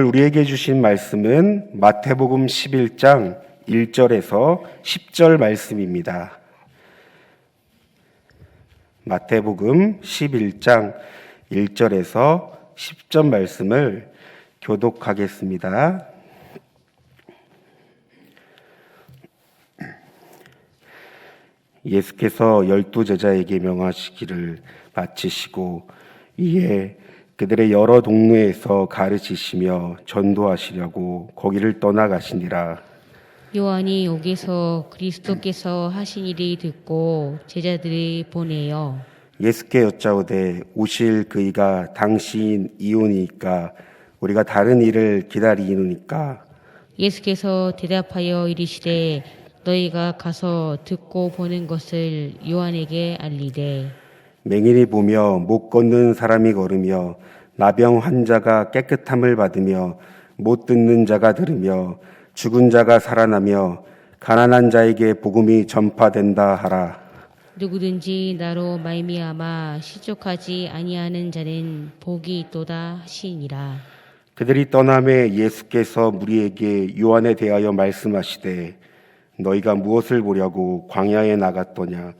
우리에게 주신 말씀은 마태복음 11장 1절에서 10절 말씀입니다. 마태복음 11장 1절에서 10절 말씀을 교독하겠습니다. 예수께서 12제자에게 명하시기를 마치시고 이에 그들의 여러 동네에서 가르치시며 전도하시려고 거기를 떠나가시니라. 요한이 옥에서 그리스도께서 하신 일이 듣고 제자들이 보내어 예수께 여짜오되 오실 그이가 당신 이오니까 우리가 다른 일을 기다리노니까. 예수께서 대답하여 이르시되 너희가 가서 듣고 보는 것을 요한에게 알리되 맹인이 보며 못 걷는 사람이 걸으며 나병 환자가 깨끗함을 받으며 못 듣는 자가 들으며 죽은 자가 살아나며 가난한 자에게 복음이 전파된다 하라. 누구든지 나로 말미암아 실족하지 아니하는 자는 복이 있도다 하시니라. 그들이 떠남에 예수께서 무리에게 요한에 대하여 말씀하시되 너희가 무엇을 보려고 광야에 나갔더냐?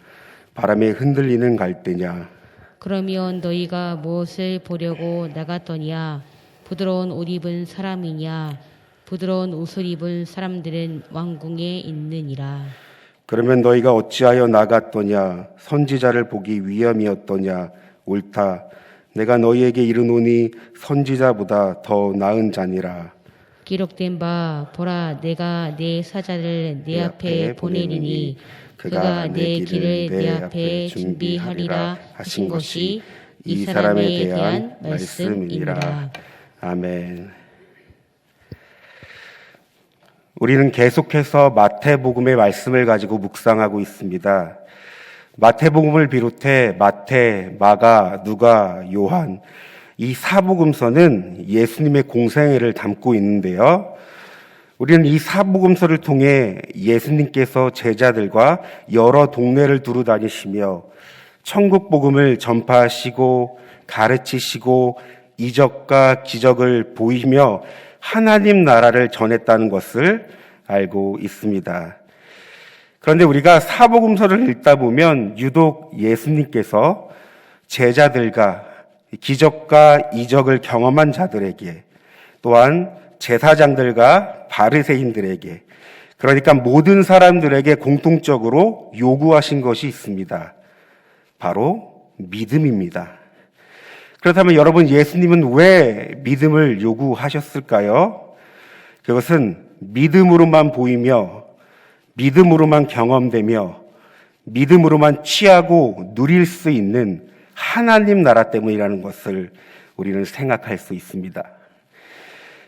바람에 흔들리는 갈대냐? 그러면 너희가 무엇을 보려고 나갔더냐? 부드러운 옷 입은 사람이냐? 부드러운 옷을 입은 사람들은 왕궁에 있느니라. 그러면 너희가 어찌하여 나갔더냐? 선지자를 보기 위함이었더냐? 옳다. 내가 너희에게 이르노니 선지자보다 더 나은 자니라. 기록된 바 보라 내가 내 사자를 내 앞에 보내리니 그가 내 길을 내 앞에 준비하리라 하신 것이 이 사람에 대한 말씀이니라. 아멘. 우리는 계속해서 마태복음의 말씀을 가지고 묵상하고 있습니다. 마태복음을 비롯해 마태, 마가, 누가, 요한 이 사복음서는 예수님의 공생애를 담고 있는데요. 우리는 이 사복음서를 통해 예수님께서 제자들과 여러 동네를 두루 다니시며 천국 복음을 전파하시고 가르치시고 이적과 기적을 보이며 하나님 나라를 전했다는 것을 알고 있습니다. 그런데 우리가 사복음서를 읽다 보면 유독 예수님께서 제자들과 기적과 이적을 경험한 자들에게 또한 제사장들과 바리새인들에게 그러니까 모든 사람들에게 공통적으로 요구하신 것이 있습니다. 바로 믿음입니다. 그렇다면 여러분 예수님은 왜 믿음을 요구하셨을까요? 그것은 믿음으로만 보이며 믿음으로만 경험되며 믿음으로만 취하고 누릴 수 있는 하나님 나라 때문이라는 것을 우리는 생각할 수 있습니다.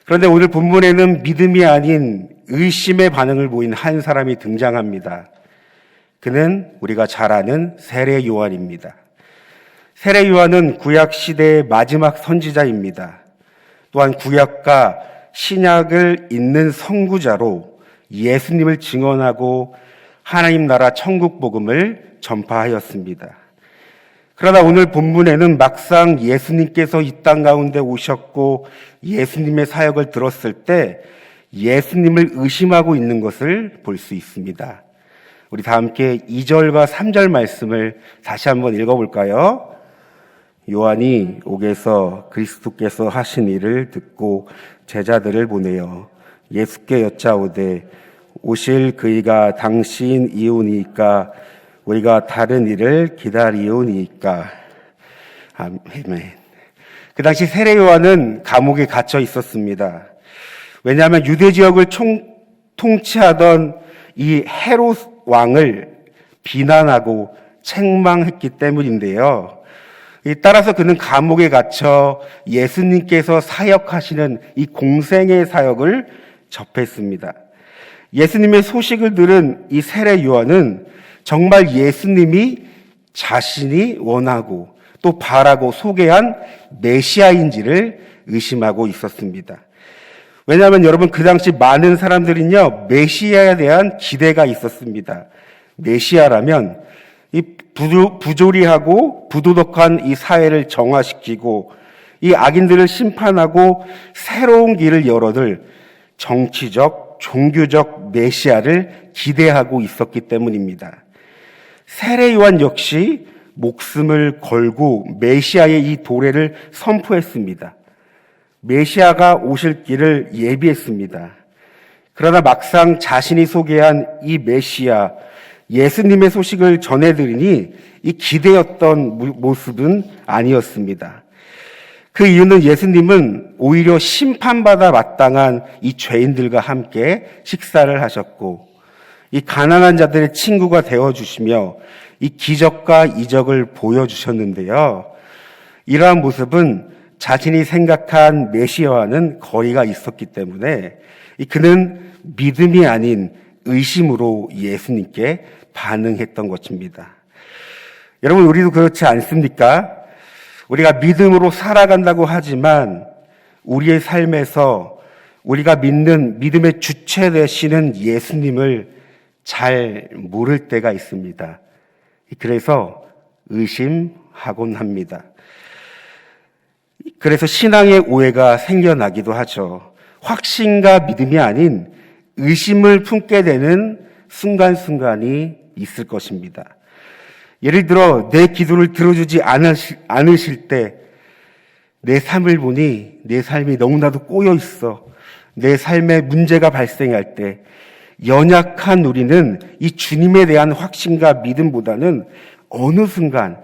그런데 오늘 본문에는 믿음이 아닌 의심의 반응을 보인 한 사람이 등장합니다. 그는 우리가 잘 아는 세례 요한입니다. 세례 요한은 구약 시대의 마지막 선지자입니다. 또한 구약과 신약을 잇는 선구자로 예수님을 증언하고 하나님 나라 천국 복음을 전파하였습니다. 그러나 오늘 본문에는 막상 예수님께서 이 땅 가운데 오셨고 예수님의 사역을 들었을 때 예수님을 의심하고 있는 것을 볼 수 있습니다. 우리 다 함께 2절과 3절 말씀을 다시 한번 읽어볼까요? 요한이 옥에서 그리스도께서 하신 일을 듣고 제자들을 보내어 예수께 여짜오되 오실 그이가 당신 이오니까 우리가 다른 일을 기다리오니까. 아멘. 그 당시 세례 요한은 감옥에 갇혀 있었습니다. 왜냐하면 유대 지역을 통치하던 이 헤롯 왕을 비난하고 책망했기 때문인데요. 따라서 그는 감옥에 갇혀 예수님께서 사역하시는 이 공생의 사역을 접했습니다. 예수님의 소식을 들은 이 세례 요한은 정말 예수님이 자신이 원하고 또 바라고 소개한 메시아인지를 의심하고 있었습니다. 왜냐하면 여러분 그 당시 많은 사람들은요 메시아에 대한 기대가 있었습니다. 메시아라면 이 부조리하고 부도덕한 이 사회를 정화시키고 이 악인들을 심판하고 새로운 길을 열어둘 정치적, 종교적 메시아를 기대하고 있었기 때문입니다. 세례 요한 역시 목숨을 걸고 메시아의 이 도래를 선포했습니다. 메시아가 오실 길을 예비했습니다. 그러나 막상 자신이 소개한 이 메시아, 예수님의 소식을 전해드리니 이 기대였던 모습은 아니었습니다. 그 이유는 예수님은 오히려 심판받아 마땅한 이 죄인들과 함께 식사를 하셨고 이 가난한 자들의 친구가 되어주시며 이 기적과 이적을 보여주셨는데요. 이러한 모습은 자신이 생각한 메시아와는 거리가 있었기 때문에 그는 믿음이 아닌 의심으로 예수님께 반응했던 것입니다. 여러분, 우리도 그렇지 않습니까? 우리가 믿음으로 살아간다고 하지만 우리의 삶에서 우리가 믿는 믿음의 주체 되시는 예수님을 잘 모를 때가 있습니다. 그래서 의심하곤 합니다. 그래서 신앙의 오해가 생겨나기도 하죠. 확신과 믿음이 아닌 의심을 품게 되는 순간순간이 있을 것입니다. 예를 들어 내 기도를 들어주지 않으실 때 내 삶을 보니 내 삶이 너무나도 꼬여 있어. 내 삶에 문제가 발생할 때 연약한 우리는 이 주님에 대한 확신과 믿음보다는 어느 순간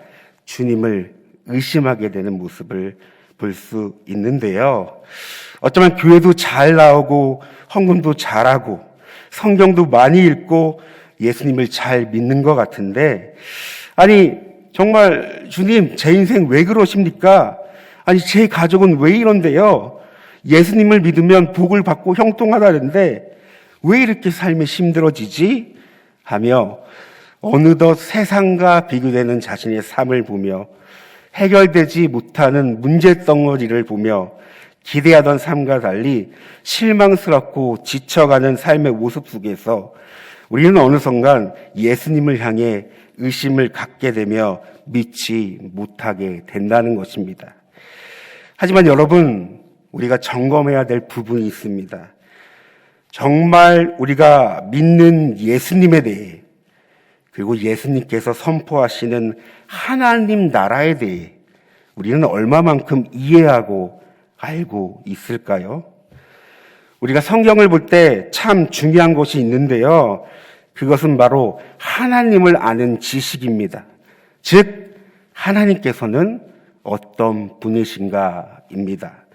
주님을 의심하게 되는 모습을 볼 수 있는데요. 어쩌면 교회도 잘 나오고 헌금도 잘하고 성경도 많이 읽고 예수님을 잘 믿는 것 같은데, 아니 정말 주님 제 인생 왜 그러십니까? 아니 제 가족은 왜 이런데요? 예수님을 믿으면 복을 받고 형통하다는데 왜 이렇게 삶이 힘들어지지? 하며 어느덧 세상과 비교되는 자신의 삶을 보며 해결되지 못하는 문제덩어리를 보며 기대하던 삶과 달리 실망스럽고 지쳐가는 삶의 모습 속에서 우리는 어느 순간 예수님을 향해 의심을 갖게 되며 믿지 못하게 된다는 것입니다. 하지만 여러분, 우리가 점검해야 될 부분이 있습니다. 정말 우리가 믿는 예수님에 대해, 그리고 예수님께서 선포하시는 하나님 나라에 대해 우리는 얼마만큼 이해하고 알고 있을까요? 우리가 성경을 볼 때 참 중요한 것이 있는데요. 그것은 바로 하나님을 아는 지식입니다. 즉, 하나님께서는 어떤 분이신가입니다.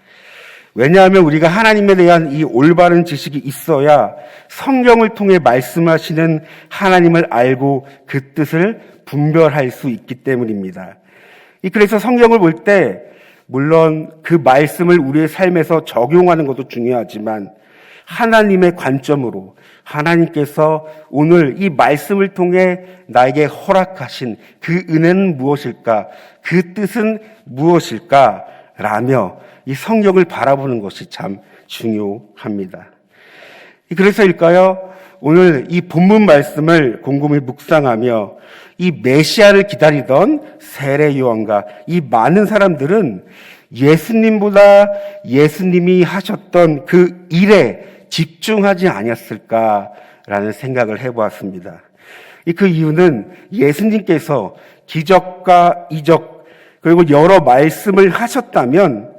왜냐하면 우리가 하나님에 대한 이 올바른 지식이 있어야 성경을 통해 말씀하시는 하나님을 알고 그 뜻을 분별할 수 있기 때문입니다. 그래서 성경을 볼 때 물론 그 말씀을 우리의 삶에서 적용하는 것도 중요하지만 하나님의 관점으로 하나님께서 오늘 이 말씀을 통해 나에게 허락하신 그 은혜는 무엇일까? 그 뜻은 무엇일까? 라며 이 성경을 바라보는 것이 참 중요합니다. 그래서일까요? 오늘 이 본문 말씀을 곰곰이 묵상하며 이 메시아를 기다리던 세례 요한과 이 많은 사람들은 예수님보다 예수님이 하셨던 그 일에 집중하지 아니었을까라는 생각을 해보았습니다. 그 이유는 예수님께서 기적과 이적 그리고 여러 말씀을 하셨다면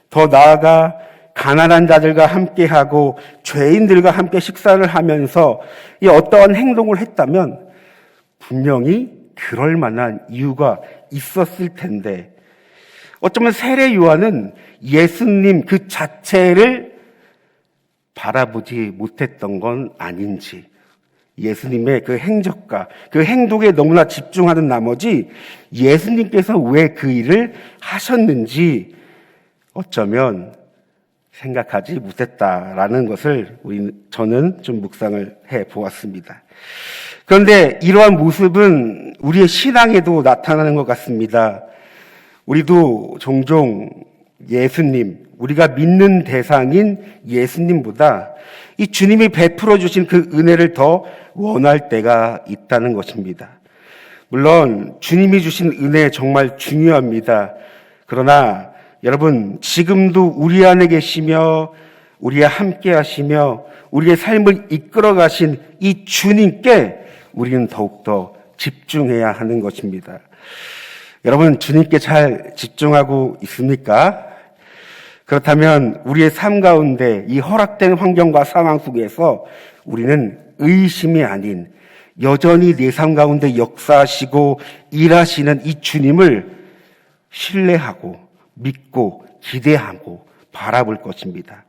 더 나아가 가난한 자들과 함께하고 죄인들과 함께 식사를 하면서 이 어떠한 행동을 했다면 분명히 그럴 만한 이유가 있었을 텐데 어쩌면 세례 요한은 예수님 그 자체를 바라보지 못했던 건 아닌지, 예수님의 그 행적과 그 행동에 너무나 집중하는 나머지 예수님께서 왜 그 일을 하셨는지 어쩌면 생각하지 못했다라는 것을 저는 좀 묵상을 해 보았습니다. 그런데 이러한 모습은 우리의 신앙에도 나타나는 것 같습니다. 우리도 종종 예수님, 우리가 믿는 대상인 예수님보다 이 주님이 베풀어 주신 그 은혜를 더 원할 때가 있다는 것입니다. 물론 주님이 주신 은혜 정말 중요합니다. 그러나 여러분, 지금도 우리 안에 계시며 우리와 함께 하시며 우리의 삶을 이끌어 가신 이 주님께 우리는 더욱더 집중해야 하는 것입니다. 여러분, 주님께 잘 집중하고 있습니까? 그렇다면 우리의 삶 가운데 이 허락된 환경과 상황 속에서 우리는 의심이 아닌 여전히 내 삶 가운데 역사하시고 일하시는 이 주님을 신뢰하고 믿고 기대하고 바라볼 것입니다.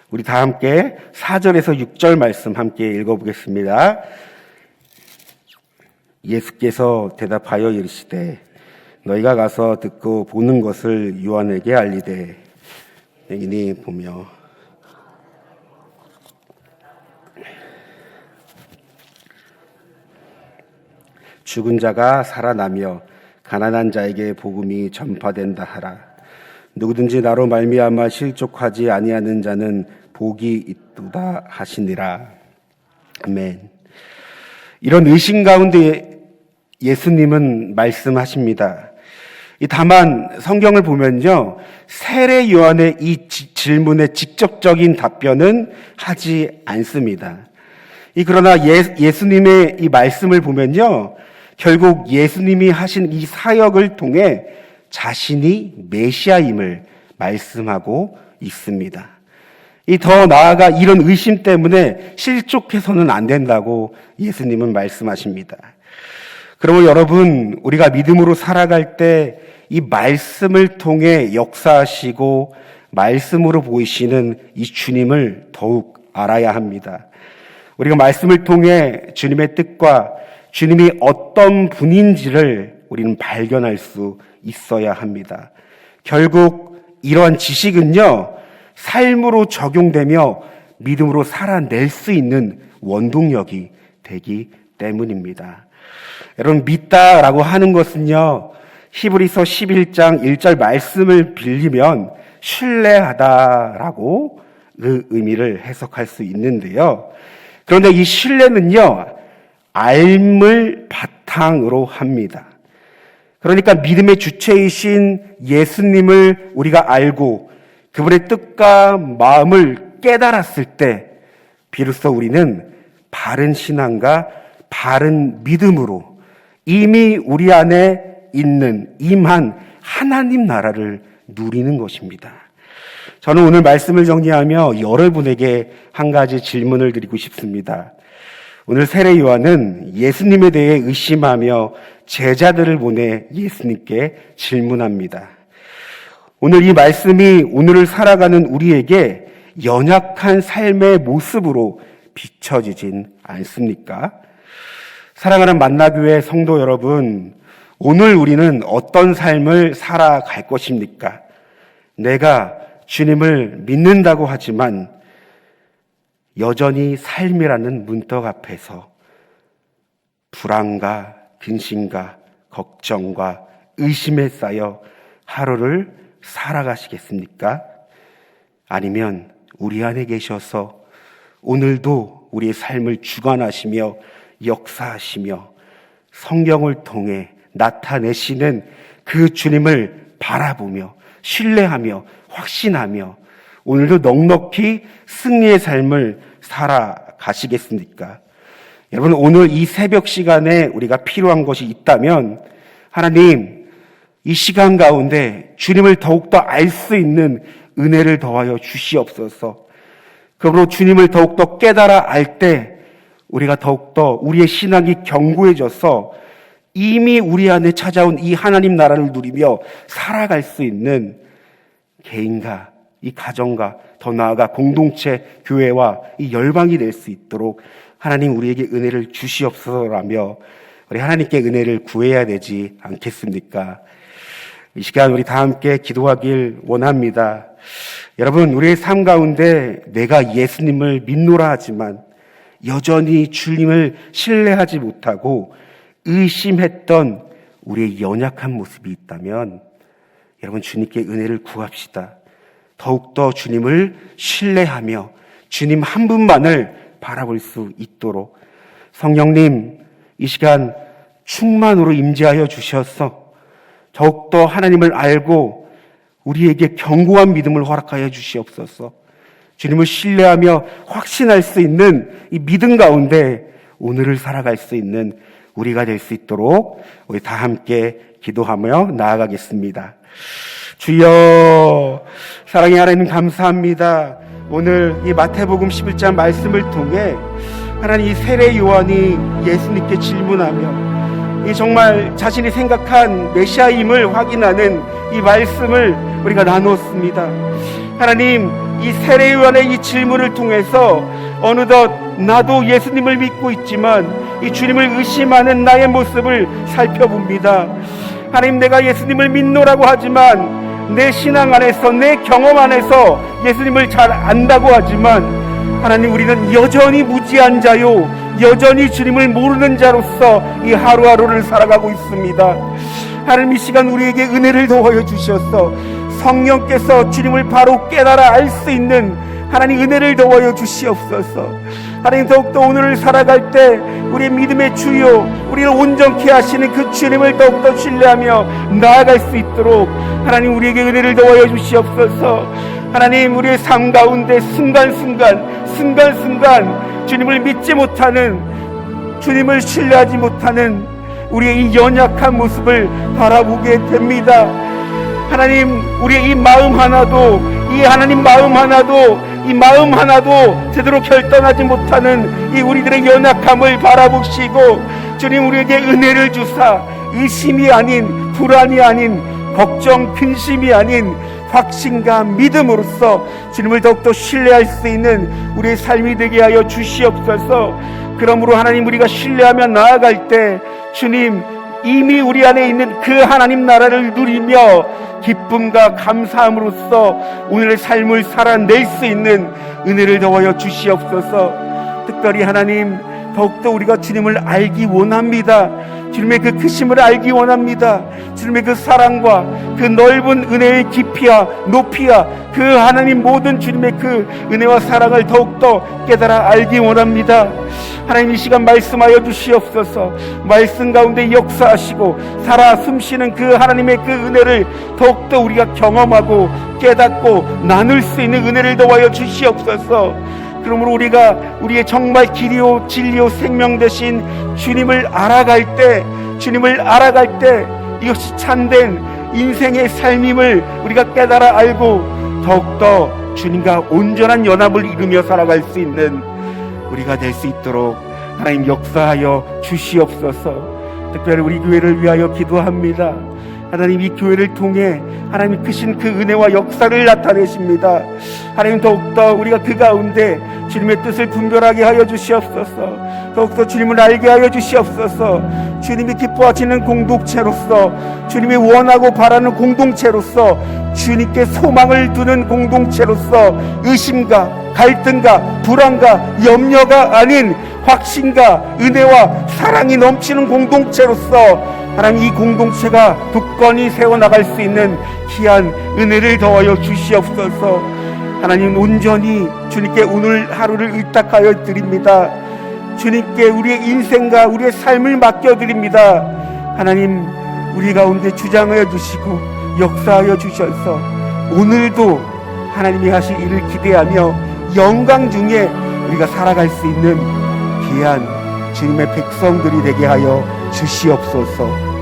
우리 다 함께 4절에서 6절 말씀 함께 읽어보겠습니다. 예수께서 대답하여 이르시되 너희가 가서 듣고 보는 것을 요한에게 알리되 행인이 보며 죽은 자가 살아나며 가난한 자에게 복음이 전파된다 하라. 누구든지 나로 말미암아 실족하지 아니하는 자는 복이 있도다 하시니라. 아멘. 이런 의심 가운데 예수님은 말씀하십니다. 다만 성경을 보면요, 세례 요한의 이 질문에 직접적인 답변은 하지 않습니다. 그러나 예수님의 이 말씀을 보면요, 결국 예수님이 하신 이 사역을 통해 자신이 메시아임을 말씀하고 있습니다. 더 나아가 이런 의심 때문에 실족해서는 안 된다고 예수님은 말씀하십니다. 그러면 여러분, 우리가 믿음으로 살아갈 때 이 말씀을 통해 역사하시고 말씀으로 보이시는 이 주님을 더욱 알아야 합니다. 우리가 말씀을 통해 주님의 뜻과 주님이 어떤 분인지를 우리는 발견할 수 있어야 합니다. 결국 이러한 지식은요, 삶으로 적용되며 믿음으로 살아낼 수 있는 원동력이 되기 때문입니다. 여러분, 믿다라고 하는 것은요, 히브리서 11장 1절 말씀을 빌리면 신뢰하다라고 그 의미를 해석할 수 있는데요. 그런데 이 신뢰는요, 알을 바탕으로 합니다. 그러니까 믿음의 주체이신 예수님을 우리가 알고 그분의 뜻과 마음을 깨달았을 때 비로소 우리는 바른 신앙과 바른 믿음으로 이미 우리 안에 있는 임한 하나님 나라를 누리는 것입니다. 저는 오늘 말씀을 정리하며 여러분에게 한 가지 질문을 드리고 싶습니다. 오늘 세례 요한은 예수님에 대해 의심하며 제자들을 보내 예수님께 질문합니다. 오늘 이 말씀이 오늘을 살아가는 우리에게 연약한 삶의 모습으로 비춰지진 않습니까? 사랑하는 만나교회 성도 여러분, 오늘 우리는 어떤 삶을 살아갈 것입니까? 내가 주님을 믿는다고 하지만 여전히 삶이라는 문턱 앞에서 불안과 근심과 걱정과 의심에 쌓여 하루를 살아가시겠습니까? 아니면 우리 안에 계셔서 오늘도 우리의 삶을 주관하시며 역사하시며 성경을 통해 나타내시는 그 주님을 바라보며 신뢰하며 확신하며 오늘도 넉넉히 승리의 삶을 살아가시겠습니까? 여러분, 오늘 이 새벽 시간에 우리가 필요한 것이 있다면 하나님, 이 시간 가운데 주님을 더욱더 알 수 있는 은혜를 더하여 주시옵소서. 그러므로 주님을 더욱더 깨달아 알 때 우리가 더욱더 우리의 신앙이 견고해져서 이미 우리 안에 찾아온 이 하나님 나라를 누리며 살아갈 수 있는 개인과 이 가정과 더 나아가 공동체, 교회와 이 열방이 될 수 있도록 하나님 우리에게 은혜를 주시옵소서라며 우리 하나님께 은혜를 구해야 되지 않겠습니까? 이 시간 우리 다 함께 기도하길 원합니다. 여러분, 우리의 삶 가운데 내가 예수님을 믿노라 하지만 여전히 주님을 신뢰하지 못하고 의심했던 우리의 연약한 모습이 있다면 여러분, 주님께 은혜를 구합시다. 더욱더 주님을 신뢰하며 주님 한 분만을 바라볼 수 있도록 성령님, 이 시간 충만으로 임재하여 주셔서 더욱더 하나님을 알고 우리에게 견고한 믿음을 허락하여 주시옵소서. 주님을 신뢰하며 확신할 수 있는 이 믿음 가운데 오늘을 살아갈 수 있는 우리가 될 수 있도록 우리 다 함께 기도하며 나아가겠습니다. 주여, 사랑의 하나님 감사합니다. 오늘 이 마태복음 11장 말씀을 통해 하나님 이 세례 요한이 예수님께 질문하며 이 정말 자신이 생각한 메시아임을 확인하는 이 말씀을 우리가 나누었습니다. 하나님, 이 세례 요한의 이 질문을 통해서 어느덧 나도 예수님을 믿고 있지만 이 주님을 의심하는 나의 모습을 살펴봅니다. 하나님, 내가 예수님을 믿노라고 하지만 내 신앙 안에서, 내 경험 안에서 예수님을 잘 안다고 하지만 하나님, 우리는 여전히 무지한 자요, 여전히 주님을 모르는 자로서 이 하루하루를 살아가고 있습니다. 하나님, 이 시간 우리에게 은혜를 더하여 주셔서 성령께서 주님을 바로 깨달아 알 수 있는 하나님 은혜를 더하여 주시옵소서. 하나님, 더욱더 오늘을 살아갈 때 우리의 믿음의 주요, 우리를 온전케 하시는 그 주님을 더욱더 신뢰하며 나아갈 수 있도록 하나님 우리에게 은혜를 더하여 주시옵소서. 하나님, 우리의 삶 가운데 순간순간 주님을 믿지 못하는, 주님을 신뢰하지 못하는 우리의 이 연약한 모습을 바라보게 됩니다. 하나님, 우리의 이 마음 하나도, 이 하나님 마음 하나도, 이 마음 하나도 제대로 결단하지 못하는 이 우리들의 연약함을 바라보시고 주님, 우리에게 은혜를 주사 의심이 아닌, 불안이 아닌, 걱정, 근심이 아닌 확신과 믿음으로써 주님을 더욱더 신뢰할 수 있는 우리의 삶이 되게 하여 주시옵소서. 그러므로 하나님, 우리가 신뢰하며 나아갈 때 주님, 이미 우리 안에 있는 그 하나님 나라를 누리며 기쁨과 감사함으로써 오늘의 삶을 살아낼 수 있는 은혜를 더하여 주시옵소서. 특별히 하나님, 더욱더 우리가 주님을 알기 원합니다. 주님의 그 크심을 알기 원합니다. 주님의 그 사랑과 그 넓은 은혜의 깊이와 높이와 그 하나님 모든 주님의 그 은혜와 사랑을 더욱더 깨달아 알기 원합니다. 하나님, 이 시간 말씀하여 주시옵소서. 말씀 가운데 역사하시고 살아 숨쉬는 그 하나님의 그 은혜를 더욱더 우리가 경험하고 깨닫고 나눌 수 있는 은혜를 더하여 주시옵소서. 그러므로 우리가 우리의 정말 길이요 진리요 생명 되신 주님을 알아갈 때 이것이 참된 인생의 삶임을 우리가 깨달아 알고 더욱더 주님과 온전한 연합을 이루며 살아갈 수 있는 우리가 될 수 있도록 하나님 역사하여 주시옵소서. 특별히 우리 교회를 위하여 기도합니다. 하나님, 이 교회를 통해 하나님 크신 그 은혜와 역사를 나타내십니다. 하나님, 더욱더 우리가 그 가운데 주님의 뜻을 분별하게 하여 주시옵소서. 더욱더 주님을 알게 하여 주시옵소서. 주님이 기뻐하시는 공동체로서, 주님이 원하고 바라는 공동체로서, 주님께 소망을 두는 공동체로서 의심과 갈등과 불안과 염려가 아닌 확신과 은혜와 사랑이 넘치는 공동체로서 하나님, 이 공동체가 굳건히 세워나갈 수 있는 귀한 은혜를 더하여 주시옵소서. 하나님, 온전히 주님께 오늘 하루를 의탁하여 드립니다. 주님께 우리의 인생과 우리의 삶을 맡겨드립니다. 하나님, 우리 가운데 주장하여 주시고 역사하여 주셔서 오늘도 하나님이 하실 일을 기대하며 영광 중에 우리가 살아갈 수 있는 귀한 주님의 백성들이 되게 하여 주시옵소서.